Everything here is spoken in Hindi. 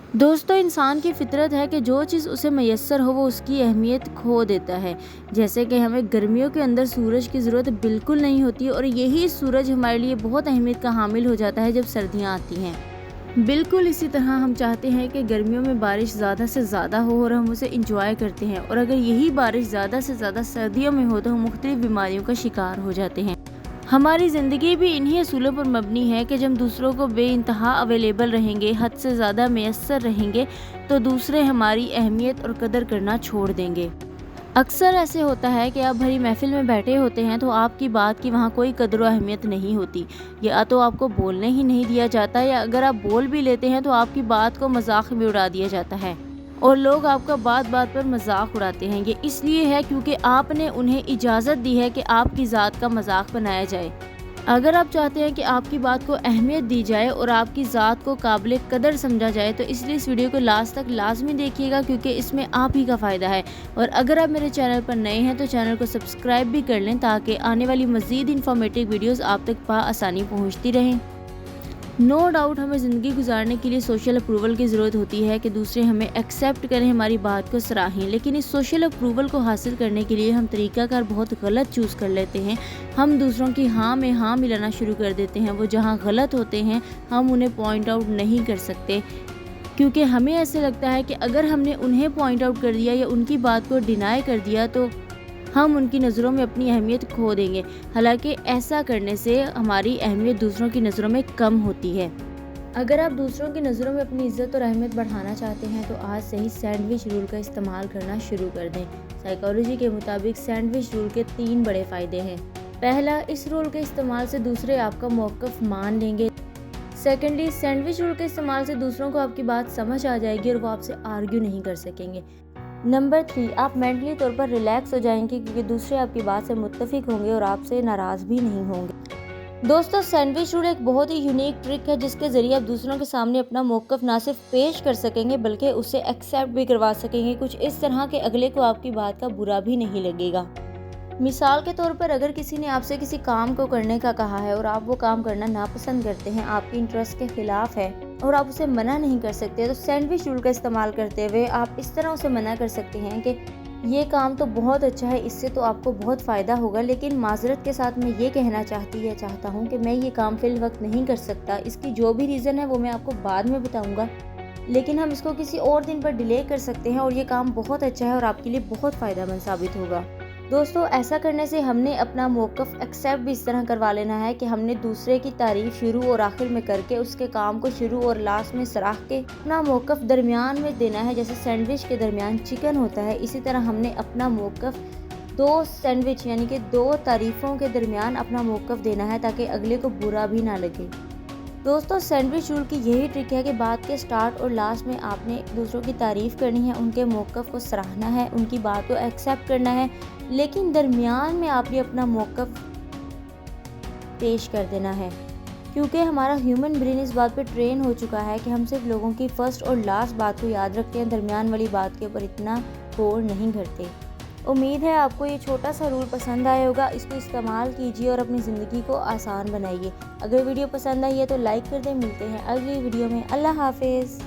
दोस्तों, इंसान की फ़ितरत है कि जो चीज़ उसे मैसर हो वो उसकी अहमियत खो देता है। जैसे कि हमें गर्मियों के अंदर सूरज की ज़रूरत बिल्कुल नहीं होती और यही सूरज हमारे लिए बहुत अहमियत का हामिल हो जाता है जब सर्दियाँ आती हैं। बिल्कुल इसी तरह हम चाहते हैं कि गर्मियों में बारिश ज़्यादा से ज़्यादा हो और हम उसे इंजॉय करते हैं, और अगर यही बारिश ज़्यादा से ज़्यादा सर्दियों में हो तो हम मुख्तलिफ बीमारियों का शिकार हो जाते हैं। हमारी ज़िंदगी भी इन्हीं असूलों पर मबनी है कि जब दूसरों को बेइंतहा अवेलेबल रहेंगे, हद से ज़्यादा मैसर रहेंगे, तो दूसरे हमारी अहमियत और कदर करना छोड़ देंगे। अक्सर ऐसे होता है कि आप भरी महफिल में बैठे होते हैं तो आपकी बात की वहाँ कोई कदर व अहमियत नहीं होती, या तो आपको बोलने ही नहीं दिया जाता, या अगर आप बोल भी लेते हैं तो आपकी बात को मजाक में उड़ा दिया जाता है और लोग आपका बात बात पर मजाक उड़ाते हैं। ये इसलिए है क्योंकि आपने उन्हें इजाज़त दी है कि आपकी ज़ात का मजाक बनाया जाए। अगर आप चाहते हैं कि आपकी बात को अहमियत दी जाए और आपकी ज़ात को काबिल कदर समझा जाए, तो इसलिए इस वीडियो को लास्ट तक लाजमी देखिएगा, क्योंकि इसमें आप ही का फ़ायदा है। और अगर आप मेरे चैनल पर नए हैं तो चैनल को सब्सक्राइब भी कर लें ताकि आने वाली मज़ीद इन्फॉर्मेटिव वीडियोज़ आप तक आसानी पहुँचती रहें। नो डाउट हमें ज़िंदगी गुजारने के लिए सोशल अप्रूवल की ज़रूरत होती है कि दूसरे हमें एक्सेप्ट करें, हमारी बात को सराहें, लेकिन इस सोशल अप्रूवल को हासिल करने के लिए हम तरीक़ाकार बहुत गलत चूज़ कर लेते हैं। हम दूसरों की हाँ में हाँ मिलाना शुरू कर देते हैं। वो जहाँ गलत होते हैं हम उन्हें पॉइंट आउट नहीं कर सकते, क्योंकि हमें ऐसे लगता है कि अगर हमने उन्हें पॉइंट आउट कर दिया या उनकी बात को डिनाई कर दिया तो हम उनकी नज़रों में अपनी अहमियत खो देंगे। हालांकि ऐसा करने से हमारी अहमियत दूसरों की नज़रों में कम होती है। अगर आप दूसरों की नज़रों में अपनी इज़्ज़त और अहमियत बढ़ाना चाहते हैं तो आज से ही सैंडविच रूल का इस्तेमाल करना शुरू कर दें। साइकोलॉजी के मुताबिक सैंडविच रूल के 3 बड़े फ़ायदे हैं। पहला, इस रूल के इस्तेमाल से दूसरे आपका मौक़िफ़ मान लेंगे। सेकेंडली, सैंडविच रूल के इस्तेमाल से दूसरों को आपकी बात समझ आ जाएगी और वो आपसे आर्ग्यू नहीं कर सकेंगे। नंबर 3, आप मेंटली तौर पर रिलैक्स हो जाएंगे क्योंकि दूसरे आपकी बात से मुत्तफिक होंगे और आपसे नाराज़ भी नहीं होंगे। दोस्तों, सैंडविच रूल एक बहुत ही यूनिक ट्रिक है जिसके ज़रिए आप दूसरों के सामने अपना मौक़िफ़ ना सिर्फ पेश कर सकेंगे बल्कि उसे एक्सेप्ट भी करवा सकेंगे, कुछ इस तरह के अगले को आपकी बात का बुरा भी नहीं लगेगा। मिसाल के तौर पर अगर किसी ने आपसे किसी काम को करने का कहा है और आप वो काम करना नापसंद करते हैं, आपके इंटरेस्ट के खिलाफ है और आप उसे मना नहीं कर सकते, तो सैंडविच रूल का इस्तेमाल करते हुए आप इस तरह उसे मना कर सकते हैं कि ये काम तो बहुत अच्छा है, इससे तो आपको बहुत फ़ायदा होगा, लेकिन माजरत के साथ मैं ये कहना चाहता हूँ कि मैं ये काम फिल वक्त नहीं कर सकता। इसकी जो भी रीज़न है वो मैं आपको बाद में बताऊँगा, लेकिन हम इसको किसी और दिन पर डिले कर सकते हैं और ये काम बहुत अच्छा है और आपके लिए बहुत फ़ायदेमंद साबित होगा। दोस्तों, ऐसा करने से हमने अपना मौक़िफ़ एक्सेप्ट भी इस तरह करवा लेना है कि हमने दूसरे की तारीफ़ शुरू और आखिर में करके उसके काम को शुरू और लास्ट में सराह के अपना मौक़िफ़ दरमियान में देना है। जैसे सैंडविच के दरमियान चिकन होता है, इसी तरह हमने अपना मौक़िफ़ 2 सैंडविच यानी कि 2 तारीफ़ों के दरमियान अपना मौक़िफ़ देना है ताकि अगले को बुरा भी ना लगे। दोस्तों, सैंडविच रूल की यही ट्रिक है कि बात के स्टार्ट और लास्ट में आपने दूसरों की तारीफ़ करनी है, उनके मौक़िफ़ को सराहना है, उनकी बात को एक्सेप्ट करना है, लेकिन दरमियान में आपने अपना मौक़िफ़ पेश कर देना है, क्योंकि हमारा ह्यूमन ब्रेन इस बात पे ट्रेन हो चुका है कि हम सिर्फ लोगों की फ़र्स्ट और लास्ट बात को याद रखते हैं, दरमियान वाली बात के ऊपर इतना गौर नहीं करते। उम्मीद है आपको ये छोटा सा रूल पसंद आया होगा। इसको इस्तेमाल कीजिए और अपनी ज़िंदगी को आसान बनाइए। अगर वीडियो पसंद आई है तो लाइक कर दें। मिलते हैं अगली वीडियो में। अल्लाह हाफिज़।